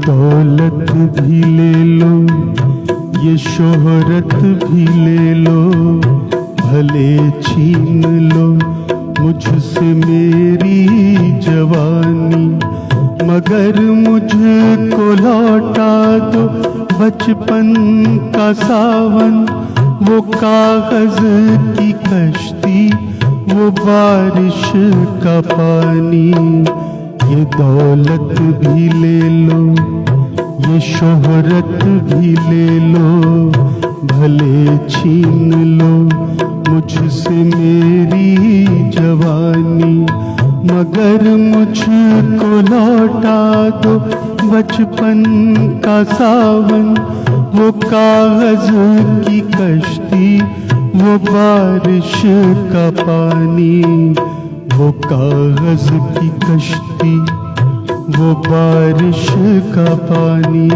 दौलत भी ले लो, ये शोहरत भी ले लो, भले छीन लो मुझसे मेरी जवानी, मगर मुझको लौटा दो बचपन का सावन, वो कागज की कश्ती, वो बारिश का पानी। ये दौलत भी ले लो, ये शोहरत भी ले लो, भले छीन लो मुझसे मेरी जवानी, मगर मुझको लौटा दो बचपन का सावन, वो कागज की कश्ती, वो बारिश का पानी। वो कागज की कश्ती, वो बारिश का पानी।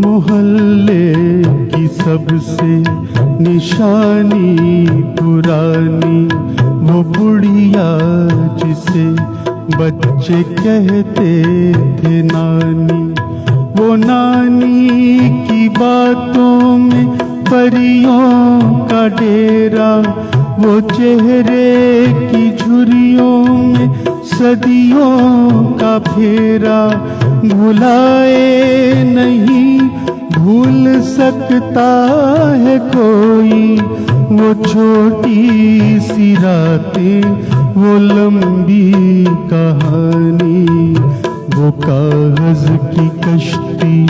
मोहल्ले की सबसे निशानी पुरानी, वो बुढ़िया जिसे बच्चे कहते थे नानी, वो नानी की बातों में परियों का डेरा, वो चेहरे की झुर्रियों में सदियों का फेरा, भुलाए नहीं भूल सकता है कोई, वो छोटी सी रातें, वो लंबी कहानी। वो कागज की कश्ती,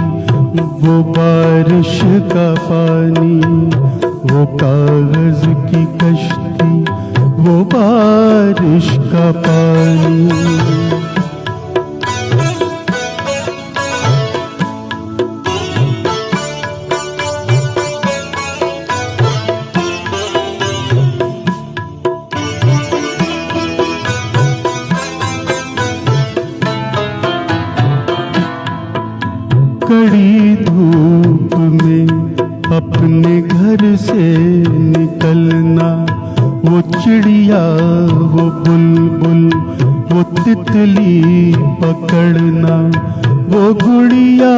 वो बारिश का पानी, वो कागज की कश्ती, वो बारिश का पानी। कड़ी धूप में अपने घर से निकलना, वो चिड़िया, वो बुलबुल, वो तितली पकड़ना, वो गुड़िया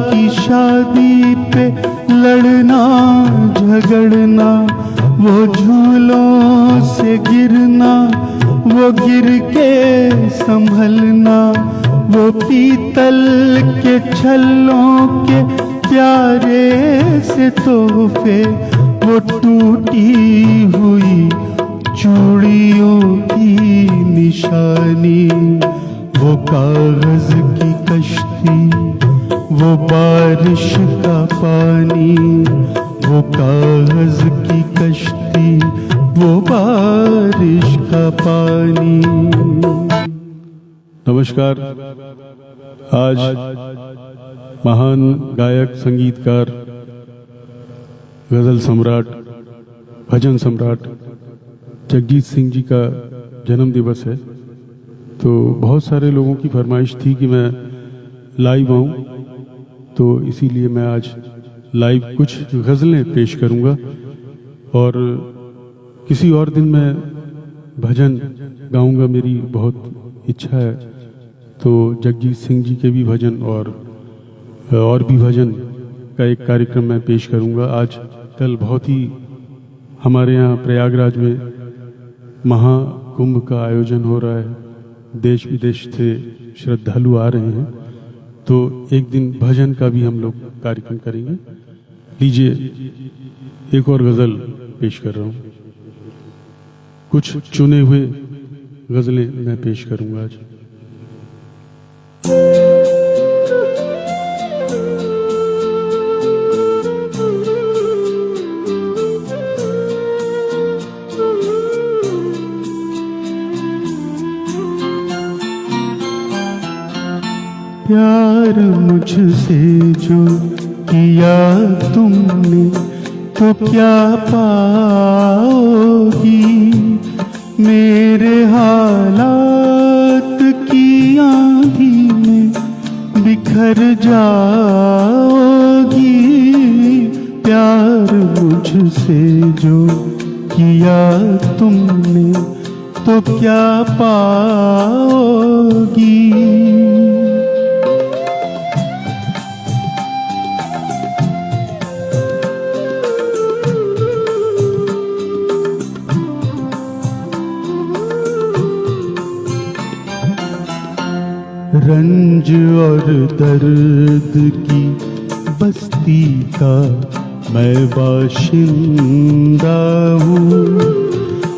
की शादी पे लड़ना झगड़ना, वो झूलों से गिरना, वो गिर के संभलना, वो पीतल के छल्लों के प्यारे से तोहफे, वो टूटी हुई चूड़ियों की निशानी। वो कागज की कश्ती, वो बारिश का पानी, वो कागज की कश्ती, वो बारिश का पानी। नमस्कार। आज महान गायक, संगीतकार, गज़ल सम्राट, भजन सम्राट जगजीत सिंह जी का जन्म दिवस है। तो बहुत सारे लोगों की फरमाइश थी कि मैं लाइव आऊं, तो इसीलिए मैं आज लाइव कुछ गज़लें पेश करूंगा, और किसी और दिन मैं भजन गाऊंगा, मेरी बहुत इच्छा है। तो जगजीत सिंह जी के भी भजन और भी भजन का एक कार्यक्रम मैं पेश करूंगा। आज कल बहुत ही हमारे यहाँ प्रयागराज में महाकुंभ का आयोजन हो रहा है, देश विदेश से श्रद्धालु आ रहे हैं, तो एक दिन भजन का भी हम लोग कार्यक्रम करेंगे। लीजिए एक और गज़ल पेश कर रहा हूँ, कुछ चुने हुए गज़लें मैं पेश करूंगा आज। प्यार मुझसे जो किया तुमने, तो क्या पाया किया तुमने तो क्या पाओगी। रंज और दर्द की बस्ती का मैं बाशिंदा हूँ,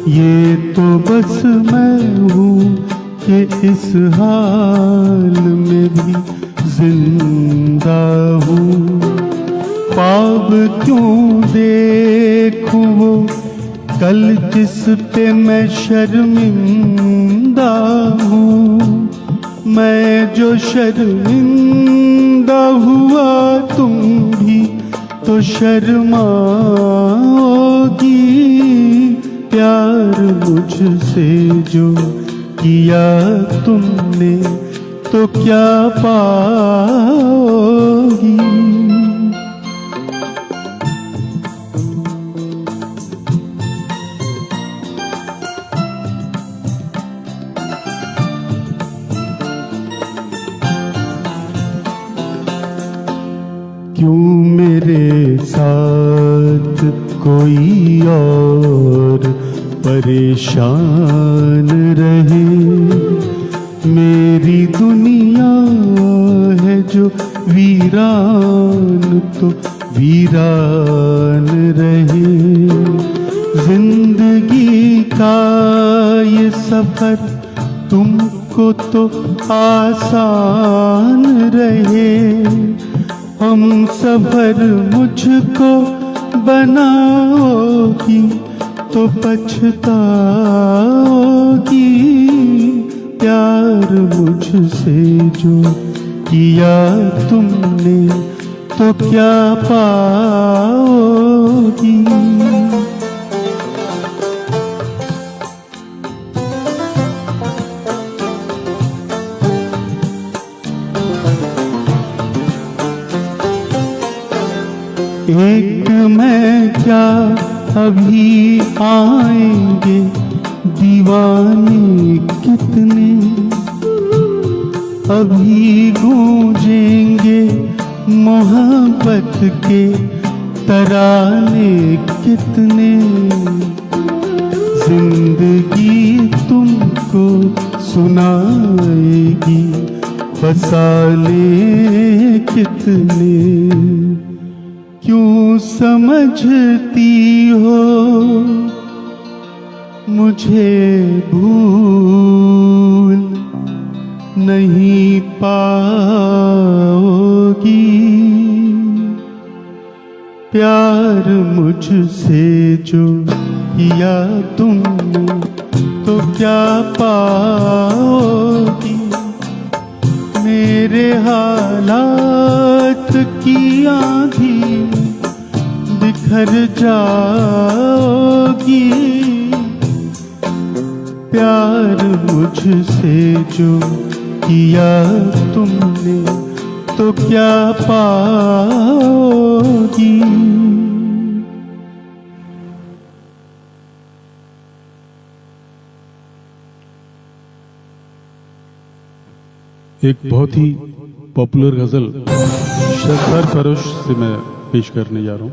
ये तो बस मैं हूँ कि इस हाल में भी जिंदा हूँ। ख्वाब क्यों देखूँ वो कल जिस पे मैं शर्मिंदा हूँ, मैं जो शर्मिंदा हुआ तुम भी तो शर्माओगी। प्यार मुझसे जो किया तुमने तो क्या पाओगी। क्यों मेरे साथ कोई और परेशान रहे, मेरी दुनिया है जो वीरान तो वीरान रहे। जिंदगी का ये सफर तुमको तो आसान रहे, हम सफर मुझको बनाओगी तो पछताओगी। प्यार मुझसे जो किया तुमने तो क्या पाओगी। एक मैं क्या अभी आएंगे दीवाने कितने, अभी गूंजेंगे मोहब्बत के तराने कितने। जिंदगी तुमको सुनाएगी फसाने कितने। क्यों समझती हो मुझे भूल नहीं पाओगी। प्यार मुझसे जो किया तुमने तो क्या पाओगी। मेरे हालात की आंधी बिखर जाओगी। प्यार मुझसे जो किया तुमने तो क्या पाओगी। एक बहुत ही पॉपुलर गजल सरदार फरोश से मैं पेश करने जा रहा हूँ।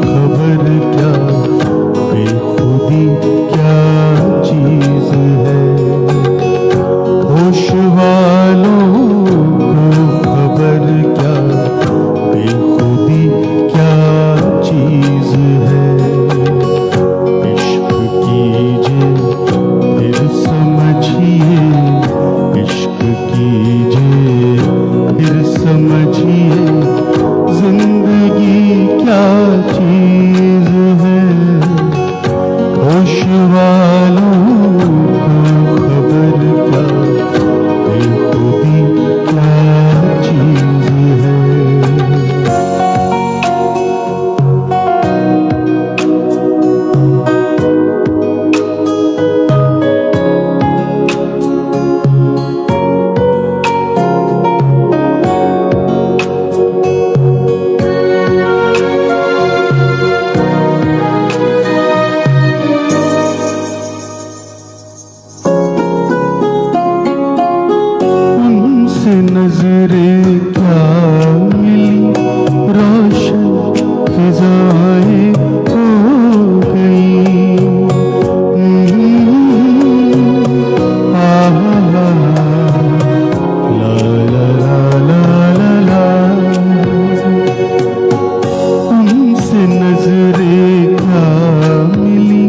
खबर क्या बेखुदी क्या नजरें क्या मिली, रोशन फिजाएं हो गई। ला ला ला ला ला, उनसे नजरें क्या मिली,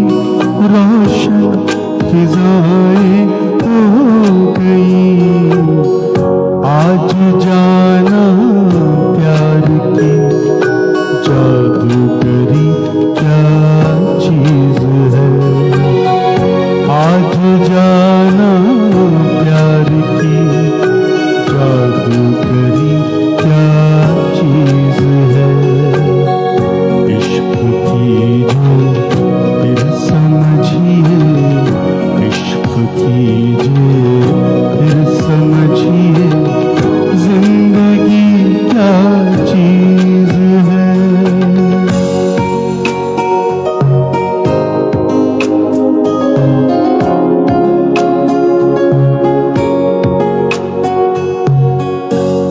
रोशन फिजाएं हो गई। आज जाना प्यार की जादूगरी क्या चीज है। आज जाना प्यार की जादूगरी क्या चीज है। इश्क कीजिए फिर समझिए, इश्क कीजिए फिर समझिए, जिंदगी क्या चीज है।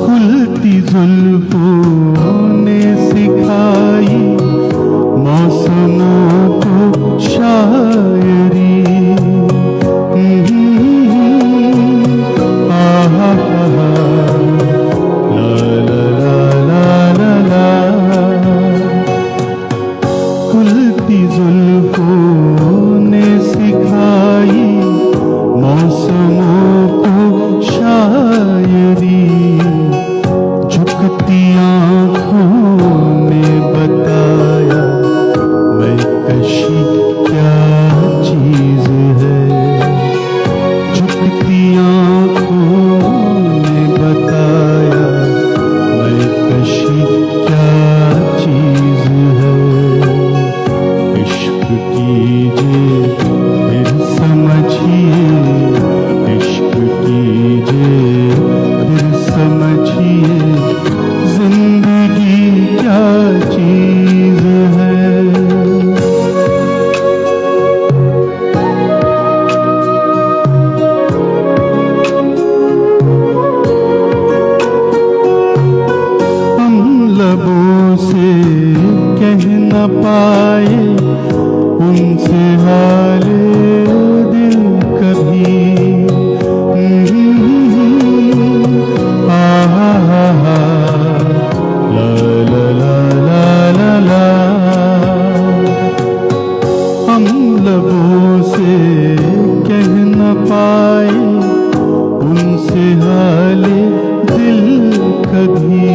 खुलती जुल्फों ने सिखाई मौसमों को शायरी। खुलती जुल्फों ने सिखाई मौसमों को शायरी। झुकती आँखों ने बताया मैं कशी क्या चीज है। झुकती आँखों ने बताया मैं कशी क्या चीज है। इश्क कीजिए फिर समझिए, इश्क कीजिए फिर समझिए, जिंदगी क्या चीज है। हम लबों से कह न पाए उनसे हाले दिल कभी। ला ला ला ला ला ला, हम लबों से कह न पाए उनसे हाले दिल कभी।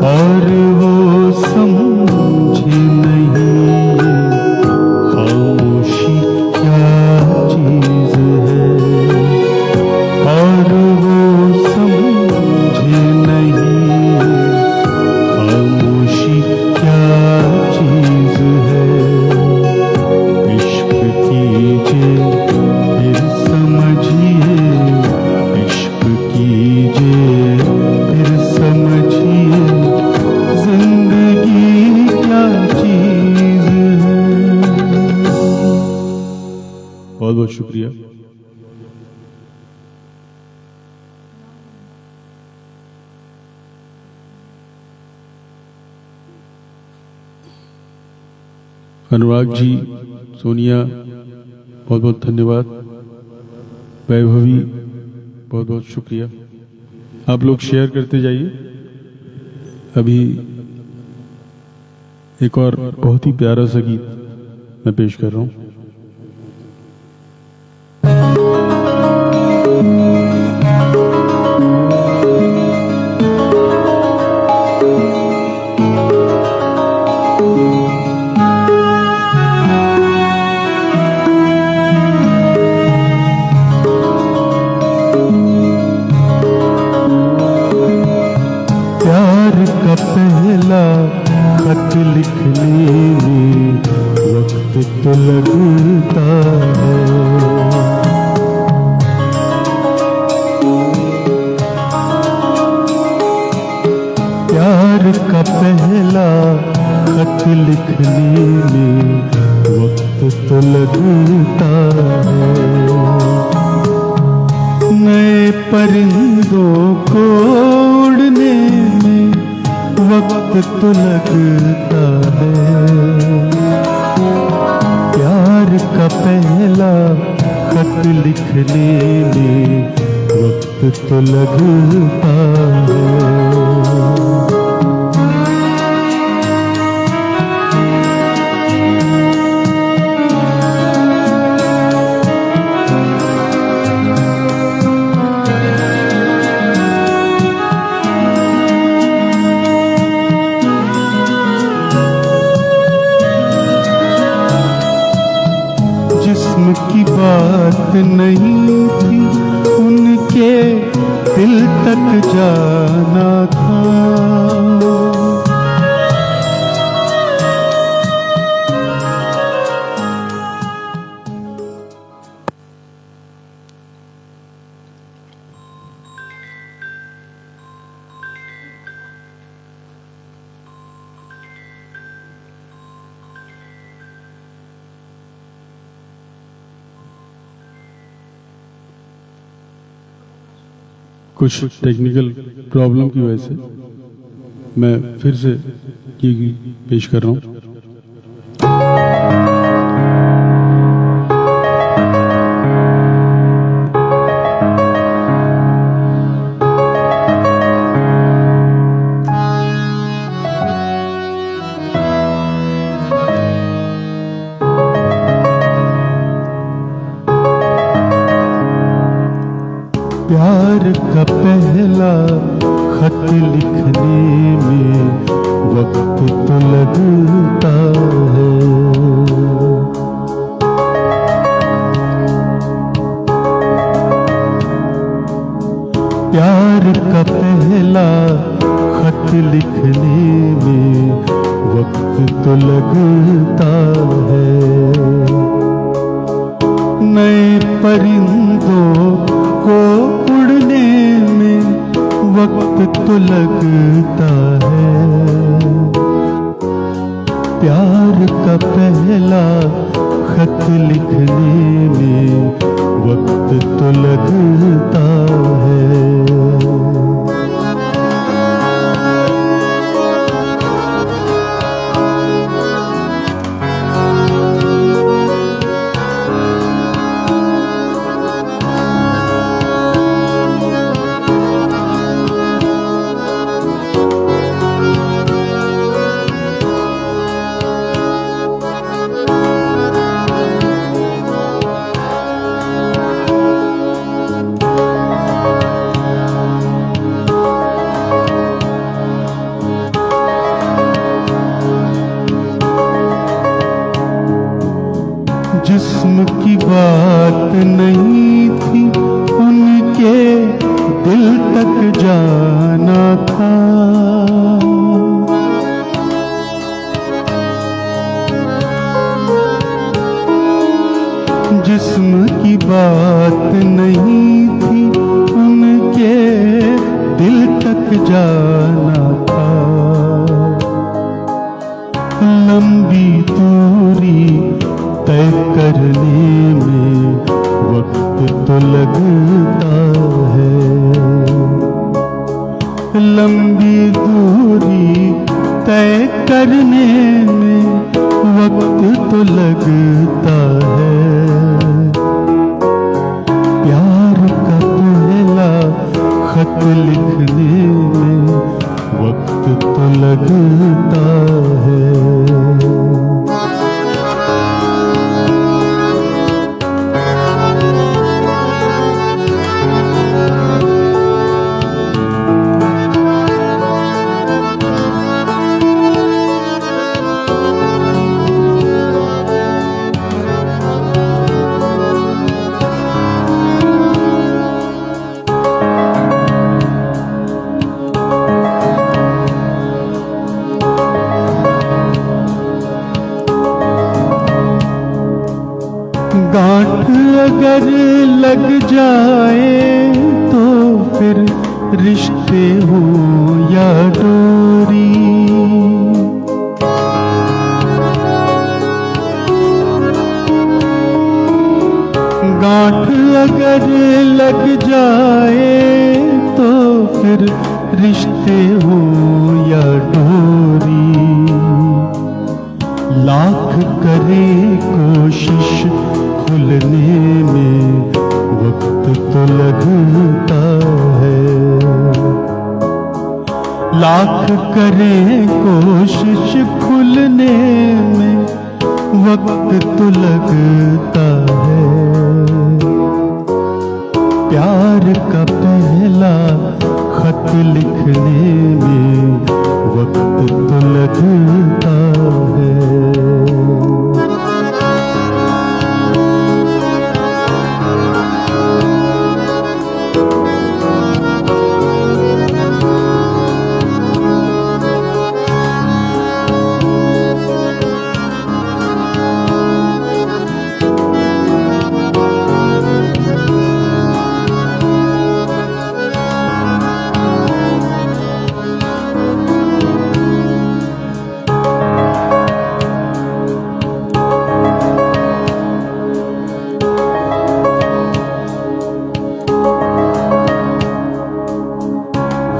और वो समझे नहीं खामोशी क्या चीज है। और वो समझे नहीं खामोशी क्या चीज है। इश्क कीजिए फिर समझिए, इश्क कीजिए फिर समझिए, जिंदगी क्या चीज है। बहुत बहुत शुक्रिया। अनुराग जी, सोनिया बहुत बहुत धन्यवाद। वैभवी बहुत बहुत शुक्रिया। आप लोग शेयर करते जाइए। अभी एक और बहुत ही प्यारा सा गीत मैं पेश कर रहा हूँ। प्यार का पहला खत लिखने में वक्त तो लगता है। प्यार का पहला खत लिखने में वक्त तो लगता है। नए परिंदों को उड़ने में वक्त तो लगता है, प्यार का पहला खत लिखने में वक्त तो लगता है। जिस्म की बात नहीं थी, उनके दिल तक जाना था। कुछ टेक्निकल प्रॉब्लम की वजह से मैं फिर से ये पेश कर रहा हूँ। प्यार का पहला खत लिखने में वक्त तो लगता है, प्यार का पहला खत लिखने में वक्त तो लगता है। नए परिंदों को उड़ने में वक्त तो लगता है, प्यार का पहला खत लिखने में वक्त तो लगता है। जिस्म की बात नहीं थी, उनके दिल तक जाना था। जिस्म की बात नहीं थी, उनके दिल तक जाना था। लंबी दूरी तय करने में वक्त तो लगता है, लंबी दूरी तय करने में वक्त तो लगता है। प्यार का पहला खत लिखने में वक्त तो लगता है। गांठ अगर लग जाए तो फिर रिश्ते हो या डोरी, गांठ अगर अगर लग जाए तो फिर रिश्ते हो या डोरी, लाख करे कोशिश खुलने में वक्त तो लगता है। लाख करे कोशिश खुलने में वक्त तो लगता है। प्यार का पहला खत लिखने में वक्त तो लगता है।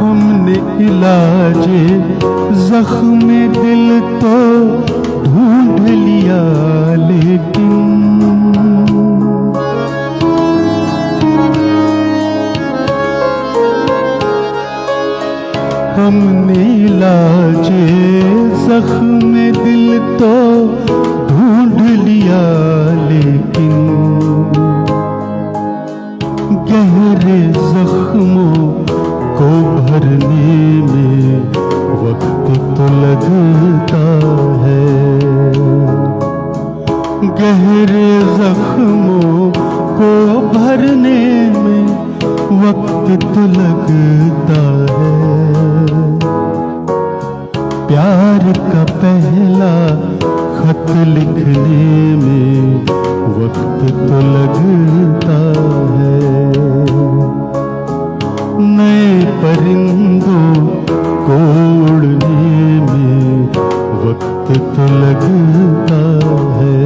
हमने इलाजे जख्म दिल तो ढूंढ लिया, लेकिन हमने इलाजे जख्म दिल तो ढूंढ लिया, लेकिन गहरे जख्मों को भरने में वक्त तो लगता है। गहरे जख्मों को भरने में वक्त तो लगता है। प्यार का पहला खत लिखने में वक्त तो लगता है। नए परिंदों को उड़ने में वक्त तो लगता है।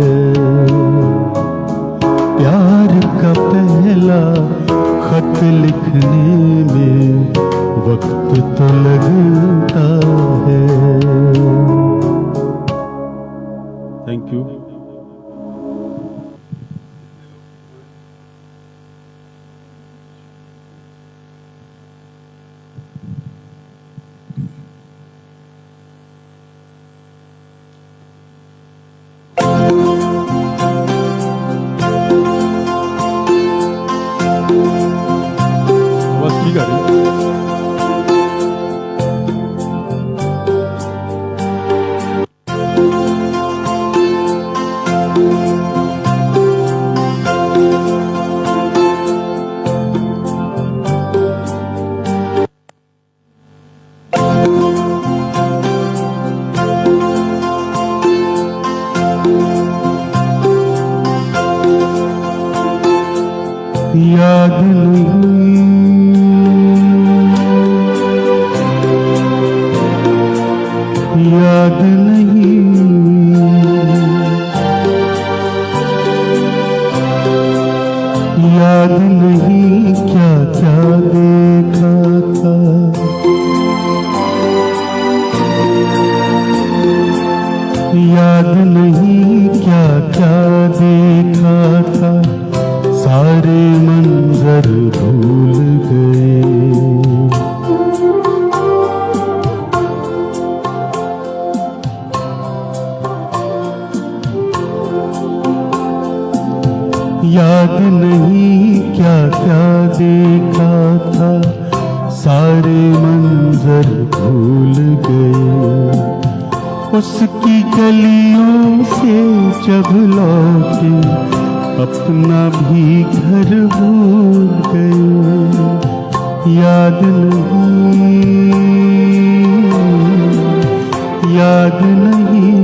प्यार का पहला खत लिखने में वक्त तो लगता है। Thank you. आवाज ठीक आ रही है? याद नहीं, याद नहीं, याद नहीं क्या क्या देखा था। याद नहीं क्या क्या देखा था, सारे मंजर भूल गए। याद नहीं क्या क्या देखा था, सारे मंजर भूल गए। उसकी गलियों से जब लौटे अपना भी घर भूल गए। याद नहीं, याद नहीं।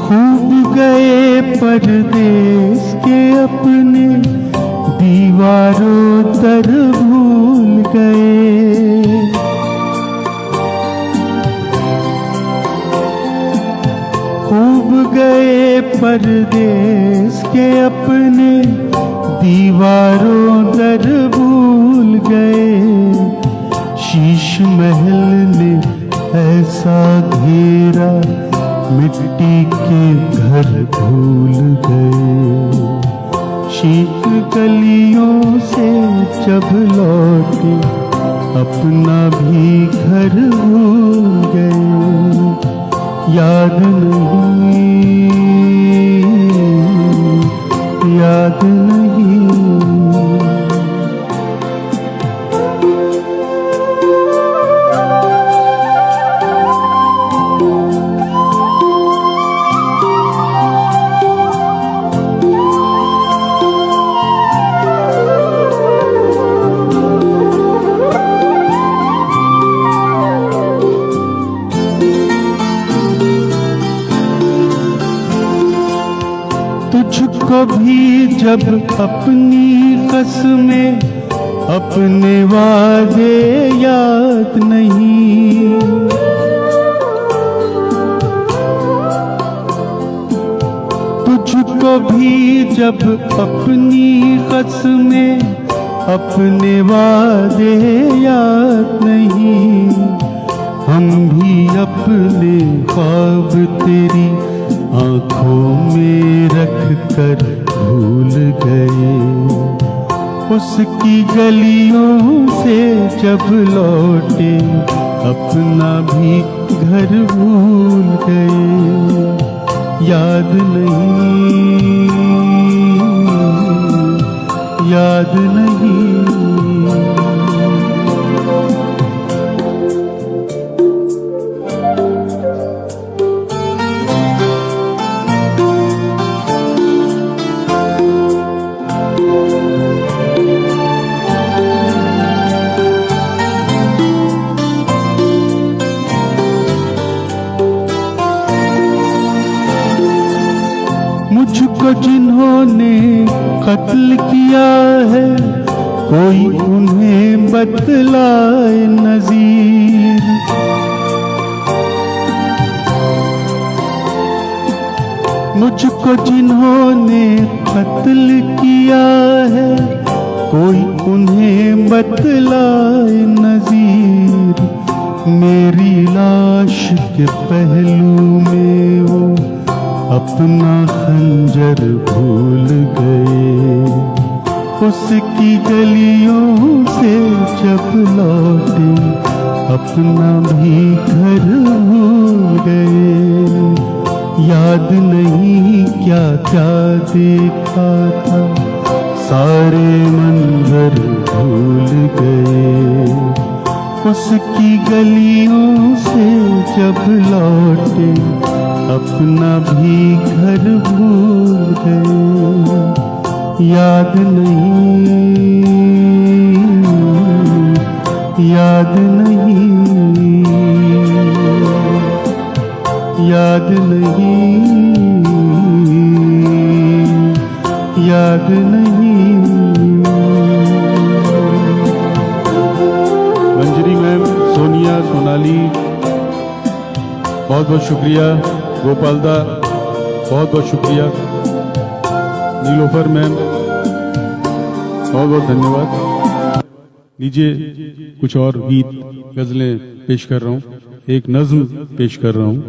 खूब गए परदेस के अपने दीवारों दर भूल गए। खूब गए परदेस के अपने दीवारों दर भूल गए। शीश महल ने ऐसा घेरा मिट्टी के घर भूल गए। शीख गलियों से जब लौटे अपना भी घर भूल गए। याद नहीं, याद नहीं। तुझको भी जब अपनी कसमें अपने वादे याद नहीं। तुझको भी जब अपनी कसमें अपने वादे याद नहीं। हम भी अपने ख्वाब तेरी आँखों में रख कर भूल गए। उसकी गलियों से जब लौटे अपना भी घर भूल गए। याद नहीं, याद नहीं। मुझको जिन्होंने कत्ल किया है कोई उन्हें बतलाए नज़ीर। मुझको जिन्होंने कत्ल किया है कोई उन्हें बतलाए नज़ीर। मेरी लाश के पहलू में वो अपना खंजर भूल गए। उसकी गलियों से जब लौटे अपना भी घर भूल गए। याद नहीं क्या क्या देखा था सारे मंजर भूल गए। उसकी गलियों से जब लौटे अपना भी घर भूल गए। याद नहीं, याद नहीं, याद नहीं, याद नहीं। मंजरी मैम, सोनिया, सोनाली, बहुत बहुत शुक्रिया। गोपाल दा, बहुत बहुत शुक्रिया। नीलोफर मैम, बहुत बहुत धन्यवाद। लीजिए कुछ और गीत गजलें पेश कर रहा हूँ। एक नज्म पेश कर रहा हूँ,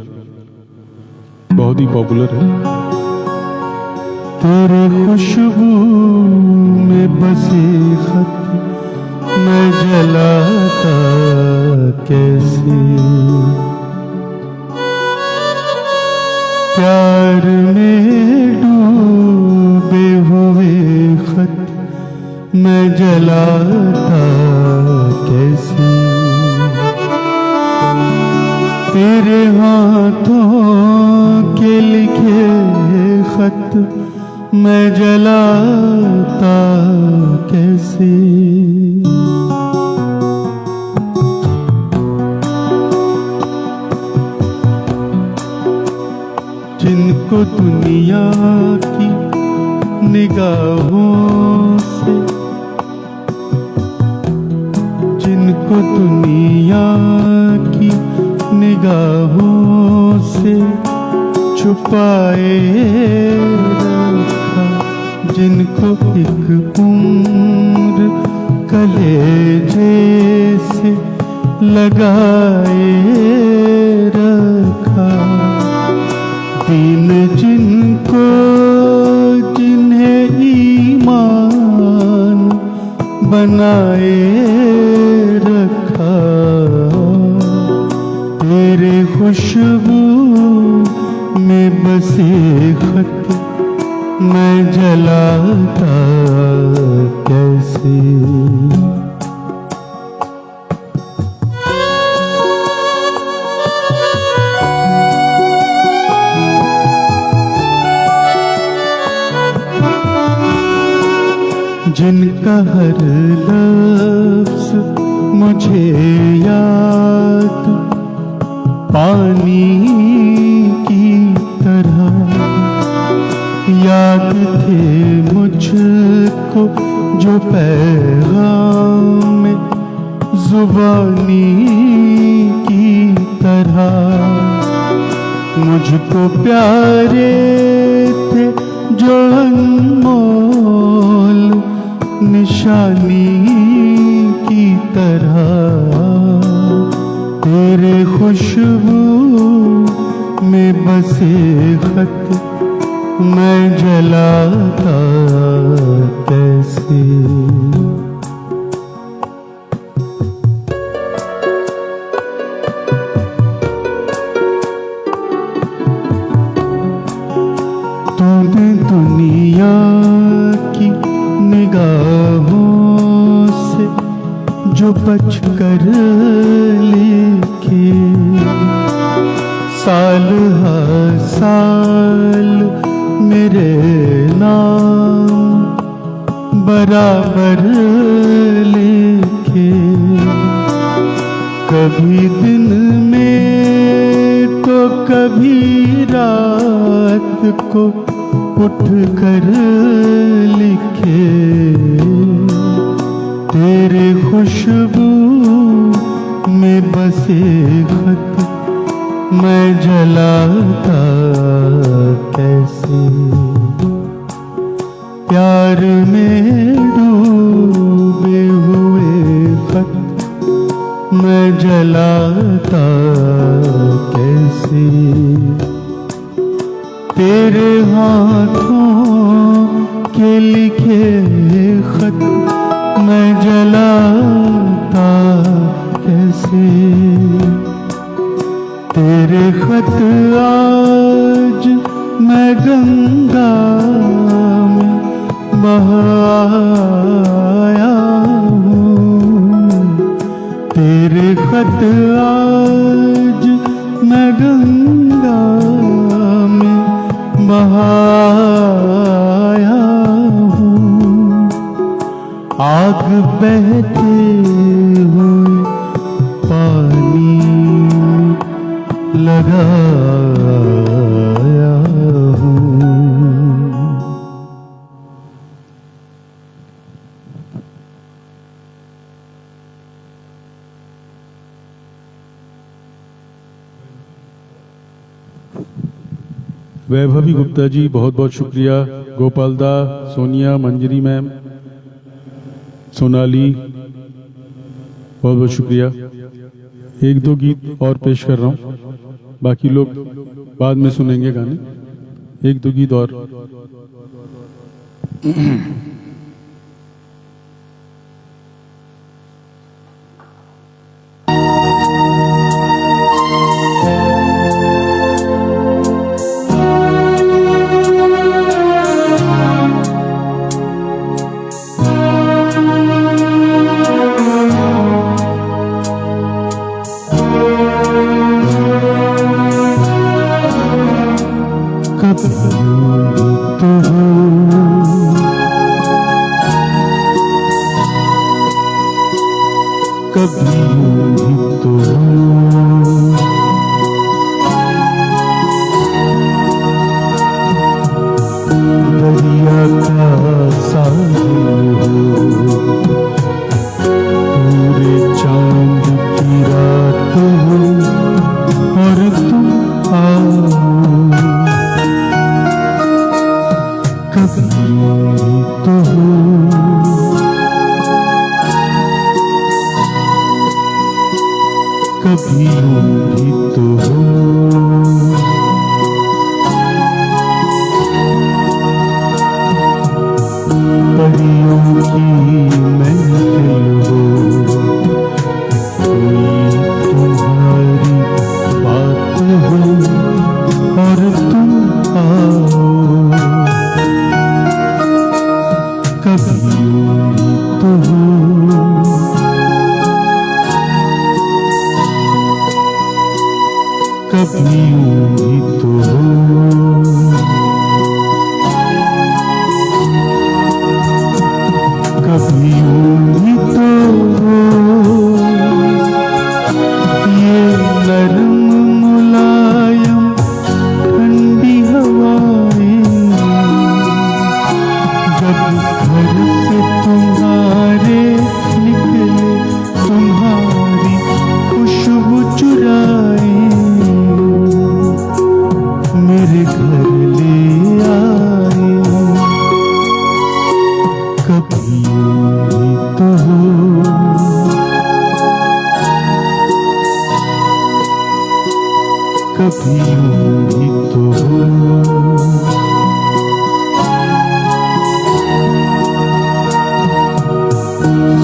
बहुत ही पॉपुलर है। तेरे खुशबू में बसे खत मैं जलाता कैसे। प्यार में डूबे हुए खत मैं जलाता कैसे। तेरे हाथों के लिखे खत मैं जलाता कैसे। जिनको दुनिया की निगाहों से, जिनको दुनिया की निगाहों से छुपाए रखा, जिनको एक उम्र कलेजे से लगाए रखा, दीन जिनको जिन्हें ईमान बनाए रखा, तेरे खुशबू में बसे खत मैं जलाता कैसे। जिनका हर लफ्ज़ मुझे याद पानी की तरह, याद थे मुझको जो पैगाम ज़ुबानी की तरह, मुझको प्यारे थे जो अनमोल निशानी की तरह, तेरे खुशबू में बसे खत मैं जलाता कैसे। तूने दुनिया की निगाहों से जो बच कर लिखे, साल हर साल मेरे नाम बराबर लिखे, कभी दिन में तो कभी रात को उठ कर लिखे, तेरे खुशबू में बसे खत मैं जलाता कैसे। प्यार में डूबे हुए खत मैं जलाता कैसे, तेरे हाथों के लिखे खत मैं जलाता कैसे, तेरे खत आज मैं गंगा में बहाया हूँ, तेरे खत आज मैं गंगा में बहाया हूँ, आग बहते हुए पानी लगाया हूँ। वैभवी गुप्ता जी बहुत बहुत शुक्रिया, गोपाल दा, सोनिया, मंजरी मैम, सोनाली बहुत बहुत शुक्रिया। एक दो गीत और पेश कर रहा हूँ, बाकी लोग बाद में सुनेंगे गाने। एक दो गीत और। कभी तो ही तो हो,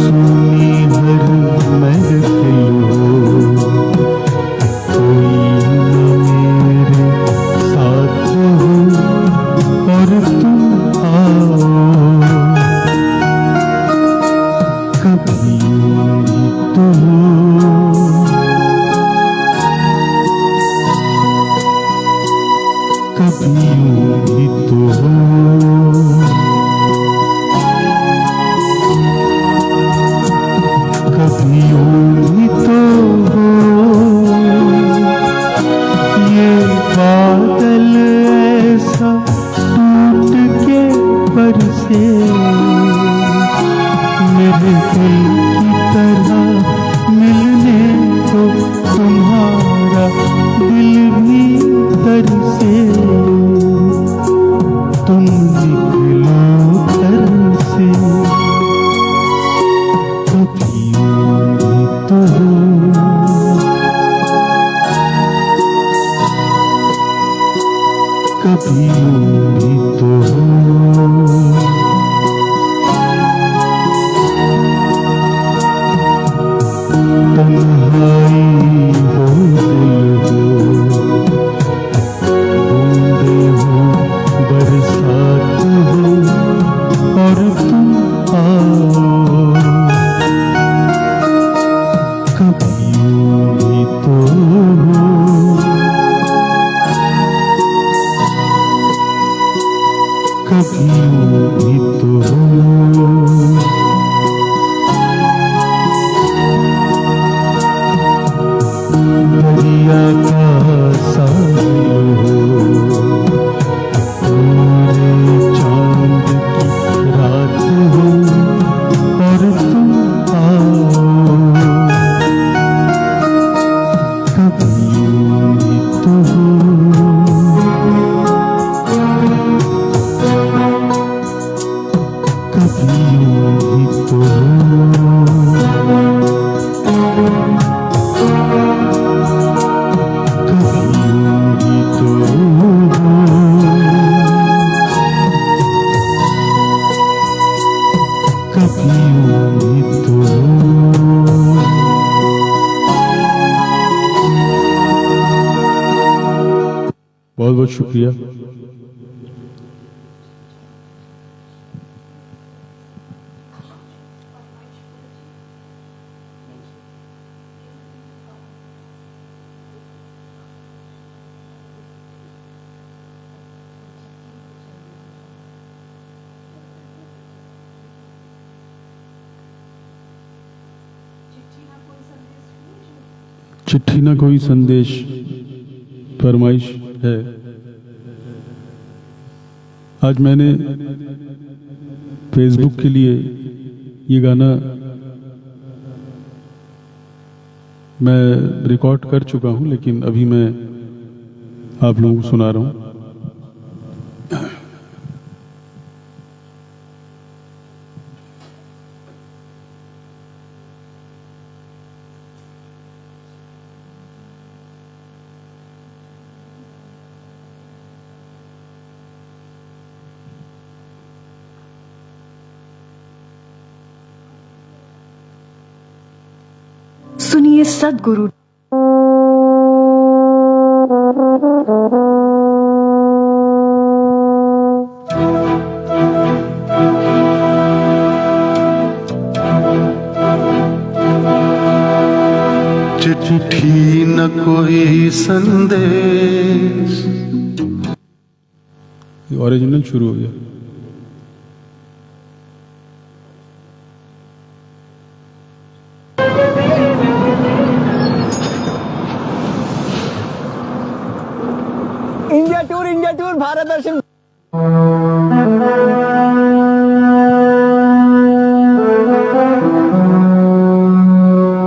सुनी हर महफिल हो, कोई न मेरे साथ हो और तुम आओ, कभी यूं ही तो हो, कभी यूं ही तो हो, कभी यूं ही तो हो, ये बादल ऐसा टूट के बरसे, मेरे दिल की तरह मिलने को तुम्हारा दिल भी तरसे, तुम निकलो घर से, कभी यूं ही तो हो, कभी यूं ही तो हो, तन्हाई हो दिल हो, बूंदे हो बरसात हो और तुम आओ, कभी यूं ही तो हो, कभी यूं ही तो हो, दरिया का साहिल हो, पूरे चांद की रात हो और तुम आओ, कभी यूं ही तो हो, कभी यूं ही तो हो, कभी यूं ही तो हो, कभी यूं ही तो हो। बहुत बहुत शुक्रिया। चिट्ठी ना कोई संदेश फरमाइश है। आज मैंने फेसबुक के लिए ये गाना मैं रिकॉर्ड कर चुका हूं, लेकिन अभी मैं आप लोगों को सुना रहा हूं। सुनिए सद्गुरु। चिट्ठी न कोई संदेश, ओरिजिनल शुरू हो गया। इंडिया टूर भारत दर्शन।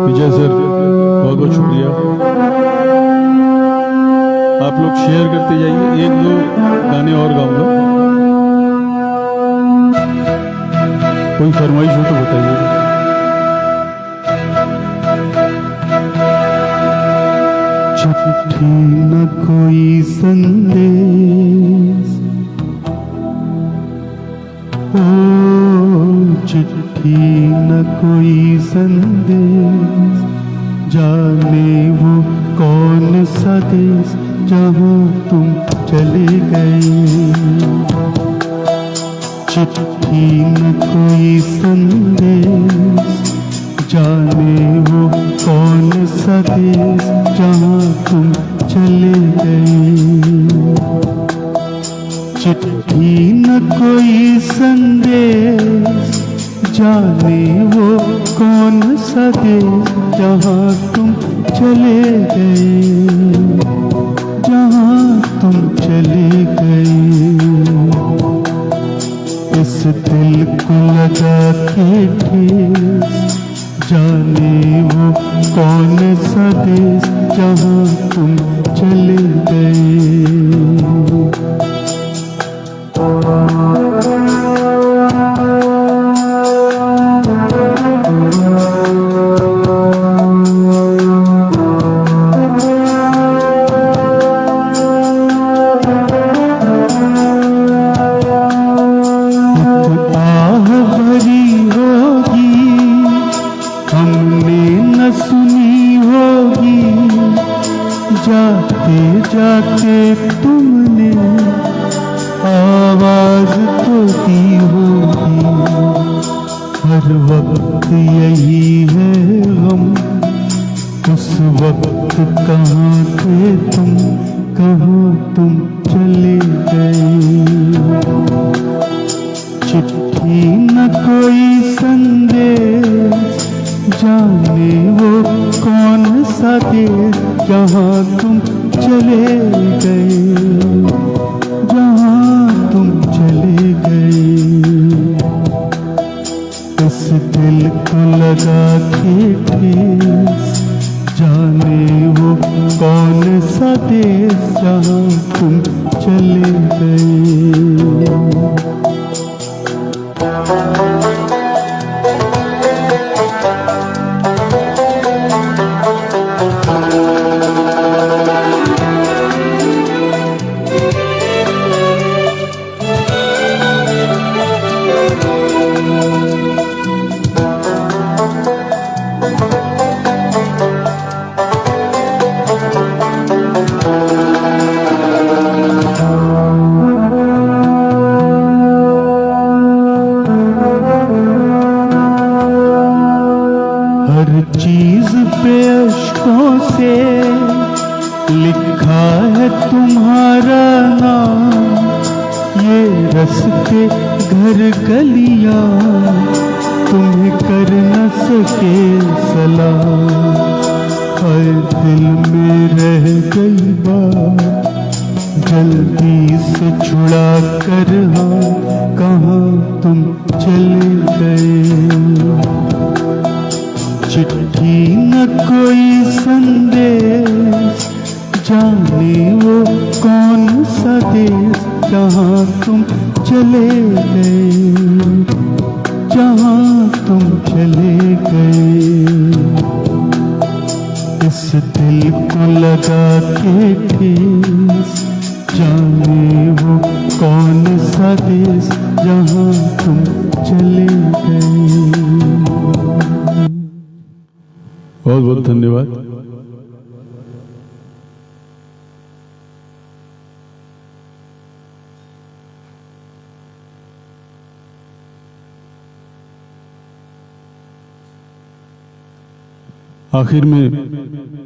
विजय सर बहुत बहुत शुक्रिया। आप लोग शेयर करते जाइए, एक दो गाने और गाऊंगा। कोई फरमाइश हो तो बताइए। चिट्ठी चिट्ठी न कोई संदेश, ओ चिट्ठी न कोई संदेश, जाने वो कौन सा देश जहाँ तुम चले गए। चिट्ठी न कोई संदेश, जाने वो कौन सा देश जहाँ तुम चले गए। चिट्ठी न कोई संदेश, जाने वो कौन सा देश जहाँ तुम चले गए, जहाँ तुम चले गए। इस दिल को लगा के ठेस, जाने वो कौन सा देश जहाँ तुम चले गए। जाते जाते तुमने आवाज तो दी होगी, हर वक्त यही है गम। उस वक्त कहाँ थे तुम, कहाँ तुम चले गए। चिट्ठी न कोई संदेश, जाने वो कौन सा देश जहाँ तुम चले गए, जहाँ तुम चले गए। इस दिल को लगा के ठेस, जाने वो कौन सा देश जहाँ तुम चले गए। हर चीज पे अश्कों से लिखा है तुम्हारा नाम। ये रस्ते घर गलियां तुम्हें कर न सके सलाम। हर दिल में रह गई बात, जल्दी से छुड़ा कर हाँ, कहाँ तुम चले गए। चिट्ठी न कोई संदेश, जाने वो कौन सा देश जहाँ तुम चले गए, जहाँ तुम चले गए। इस दिल को लगा के ठेस, जाने वो कौन सा देश जहाँ तुम चले गए। बहुत बहुत धन्यवाद। आखिर में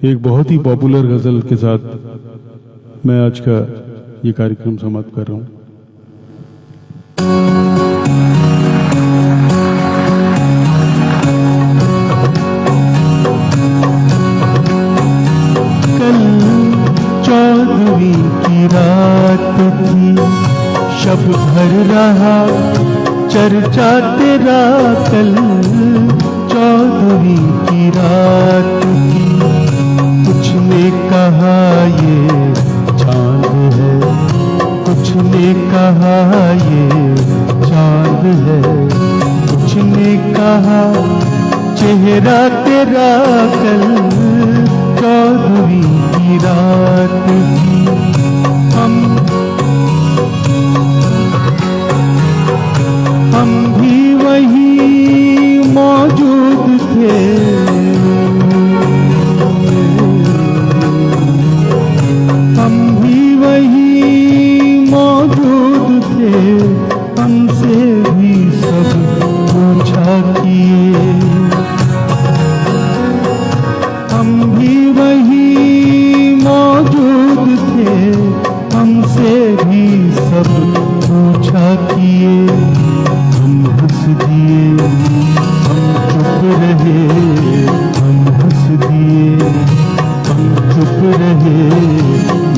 एक बहुत ही पॉपुलर गजल के साथ मैं आज का ये कार्यक्रम समाप्त कर रहा हूँ। कल 14वीं की रात थी, शब भर रहा चर्चा तेरा। कल 14वीं की रात थी, कुछ ने कहा ये चांद है, कुछ ने कहा ये चांद है, कुछ ने कहा चेहरा तेरा। कल चौदहवीं की रात थी। हम भी वहीं मौजूद थे, हम भी वहीं मौजूद थे, हमसे भी सब पूछा किए। हम भी वहीं मौजूद थे, हमसे भी सब पूछा किए। हम हंस दिए, हम चुप रहे, हम हंस दिए, हम चुप रहे।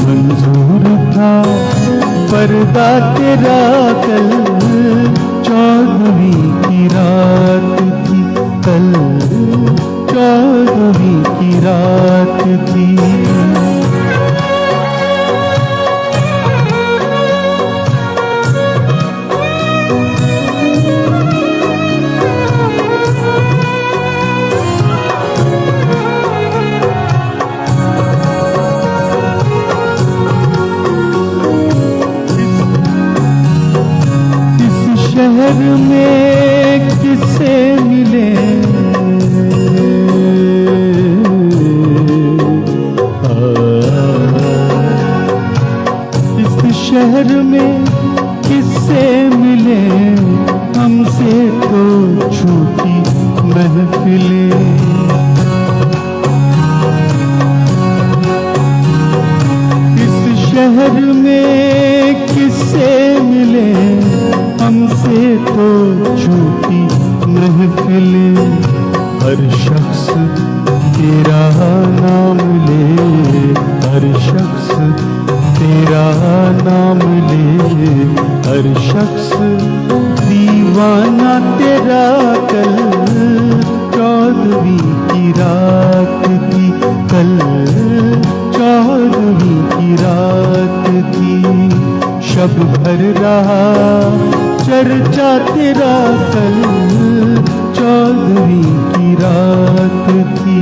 मंजूर था पर्दा तेरा कल, चौदहवीं की रात थी कल, चौदहवीं की रात थी। शहर में किससे मिले, इस शहर में किससे मिले, हमसे तो छूटी महफिलें। इस शहर में किससे मिले, हमसे तो छूटी महफिलें। हर शख्स तेरा नाम ले, हर शख्स तेरा नाम ले, हर शख्स दीवाना तेरा कल, चौदहवीं की रात थी कल, चौदहवीं की रात थी। शब भर रहा चर्चा तेरा कल, चौदहवीं की रात थी।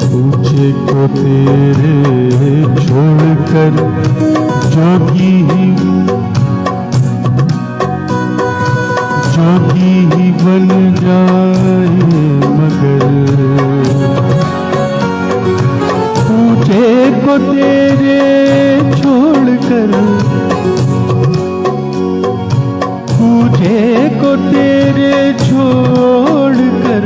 पूछे को तेरे छोड़कर जोगी ही बन जाए मगर, पूछे को तेरे छोड़कर, पूछे को तेरे छोड़कर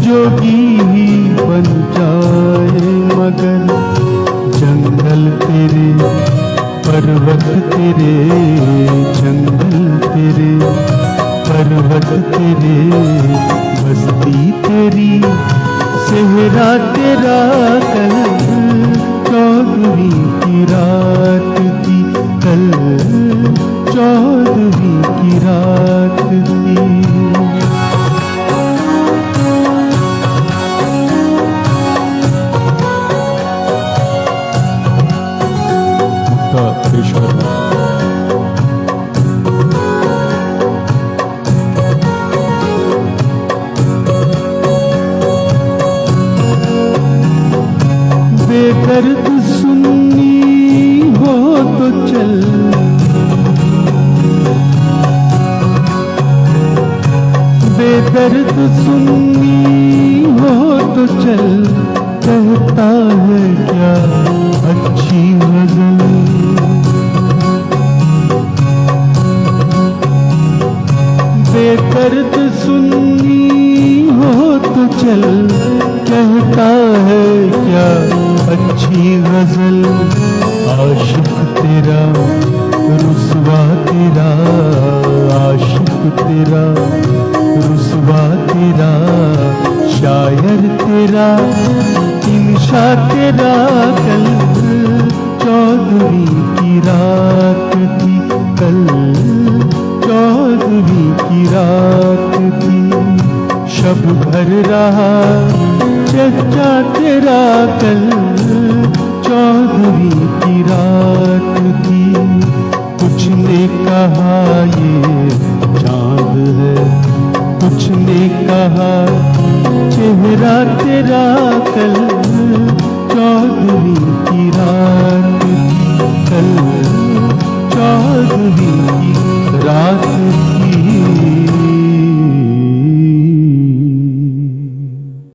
जोगी ही बन जाए मगर। जंगल तेरे पर्वत तेरे, जंगल तेरे पर्वत तेरे, बस्ती तेरी सेहरा तेरा कल, चौदहवीं की रात थी कल, चौदहवीं की रात थी। पेश करना बेदर्द सुन्नी हो तो चल, बेदर्द सुन्नी हो तो चल, कहता है क्या अच्छी गज़ल। बेदर्द सुन्नी हो तो चल, कहता है क्या अच्छी गज़ल। आशिक तेरा रुसवा तेरा, आशिक तेरा रुसवा तेरा, शायर तेरा इंशा तेरा कल, चौदहवीं की रात थी कल, चौदहवीं की रात शब भर रहा चचा तेरा कल 14वीं की रात थी। कुछ ने कहा ये चांद है, कुछ ने कहा चेहरा तेरा कल 14वीं की रात